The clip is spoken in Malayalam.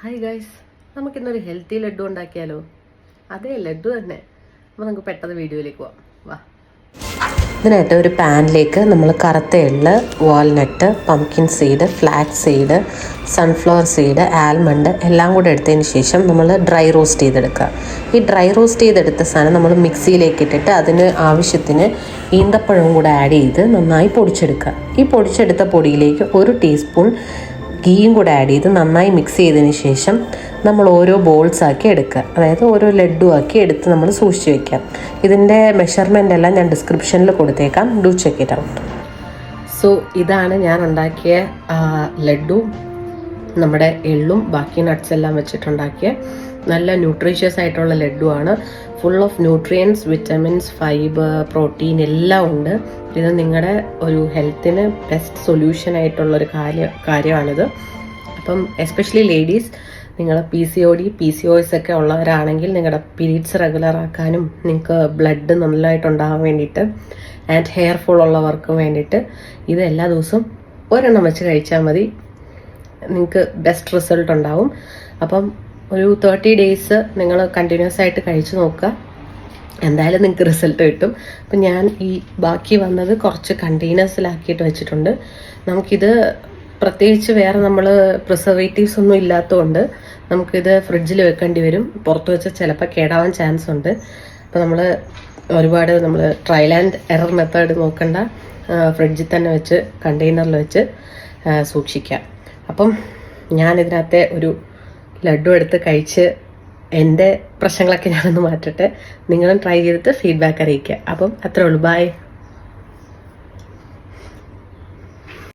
ഹായ് ഗൈസ്, നമുക്കിന്നൊരു ഹെൽത്തി ലഡ്ഡു ഉണ്ടാക്കിയാലോ? അതേ ലഡ്ഡു തന്നെ. അപ്പോൾ നമുക്ക് പെട്ടെന്ന് വീഡിയോയിലേക്ക് പോവാം. വാ. ഇതിനായിട്ട് ഒരു പാനിലേക്ക് നമ്മൾ കറുത്ത എള്ള്, walnut, pumpkin seed, flax seed, sunflower seed, almond എല്ലാം കൂടെ എടുത്തതിന് ശേഷം നമ്മൾ ഡ്രൈ റോസ്റ്റ് ചെയ്തെടുക്കുക. ഈ ഡ്രൈ റോസ്റ്റ് ചെയ്തെടുത്ത സാധനം നമ്മൾ മിക്സിയിലേക്ക് ഇട്ടിട്ട് അതിന് ആവശ്യത്തിന് ഈന്തപ്പഴവും കൂടെ ആഡ് ചെയ്ത് നന്നായി പൊടിച്ചെടുക്കുക. ഈ പൊടിച്ചെടുത്ത പൊടിയിലേക്ക് 1 ടീസ്പൂൺ ഗീയും കൂടെ ആഡ് ചെയ്ത് നന്നായി മിക്സ് ചെയ്തതിന് ശേഷം നമ്മൾ ഓരോ ബോൾസ് ആക്കി എടുക്കുക. അതായത് ഓരോ ലഡ്ഡു ആക്കി എടുത്ത് നമ്മൾ സൂക്ഷിച്ച് വയ്ക്കാം. ഇതിൻ്റെ മെഷർമെൻ്റ് എല്ലാം ഞാൻ ഡിസ്ക്രിപ്ഷനിൽ കൊടുത്തേക്കാം. Do check it out. So ഇതാണ് ഞാൻ ഉണ്ടാക്കിയ ലഡ്ഡു. നമ്മുടെ എള്ളും ബാക്കി നട്ട്സ് എല്ലാം വെച്ചിട്ടുണ്ടാക്കിയ നല്ല ന്യൂട്രീഷ്യസ് ആയിട്ടുള്ള ലഡ്ഡു ആണ്. Full of nutrients, vitamins, fibre, protein എല്ലാം ഉണ്ട്. ഇത് നിങ്ങളുടെ ഒരു ഹെൽത്തിന് ബെസ്റ്റ് സൊല്യൂഷൻ ആയിട്ടുള്ളൊരു കാര്യമാണിത്. അപ്പം എസ്പെഷ്യലി ലേഡീസ്, നിങ്ങൾ PCOD, PCOS ഒക്കെ ഉള്ളവരാണെങ്കിൽ നിങ്ങളുടെ പീരീഡ്സ് റെഗുലർ ആക്കാനും നിങ്ങൾക്ക് ബ്ലഡ് നന്നായിട്ടുണ്ടാകാൻ വേണ്ടിയിട്ട് ആൻഡ് ഹെയർ ഫോൾ ഉള്ളവർക്ക് വേണ്ടിയിട്ട് ഇത് എല്ലാ ദിവസവും ഒരെണ്ണം വെച്ച് കഴിച്ചാൽ മതി. നിങ്ങൾക്ക് ബെസ്റ്റ് റിസൾട്ട് ഉണ്ടാവും. അപ്പം ഒരു 30 ഡേയ്സ് നിങ്ങൾ കണ്ടിന്യൂസ് ആയിട്ട് കഴിച്ചു നോക്കുക. എന്തായാലും നിങ്ങൾക്ക് റിസൾട്ട് കിട്ടും. അപ്പം ഞാൻ ഈ ബാക്കി വന്നത് കുറച്ച് കണ്ടെയ്നേഴ്സിലാക്കിയിട്ട് വെച്ചിട്ടുണ്ട്. നമുക്കിത് പ്രത്യേകിച്ച് വേറെ നമ്മൾ പ്രിസർവേറ്റീവ്സ് ഒന്നും ഇല്ലാത്തതുകൊണ്ട് നമുക്കിത് ഫ്രിഡ്ജിൽ വെക്കേണ്ടി വരും. പുറത്ത് വെച്ച് ചിലപ്പോൾ കേടാവാൻ ചാൻസ് ഉണ്ട്. അപ്പോൾ നമ്മൾ ട്രയൽ ആൻഡ് എറർ മെത്തേഡ് നോക്കണ്ട, ഫ്രിഡ്ജിൽ തന്നെ വെച്ച് കണ്ടെയ്നറിൽ വെച്ച് സൂക്ഷിക്കാം. അപ്പം ഞാനിതിനകത്തെ ഒരു ലഡ്ഡു എടുത്ത് കഴിച്ച് എൻ്റെ പ്രശ്നങ്ങളൊക്കെ ഞാനൊന്ന് മാറ്റട്ടെ. നിങ്ങളും ട്രൈ ചെയ്തിട്ട് ഫീഡ്ബാക്ക് അറിയിക്കുക. അപ്പം അത്രേ ഉള്ളൂ. ബൈ.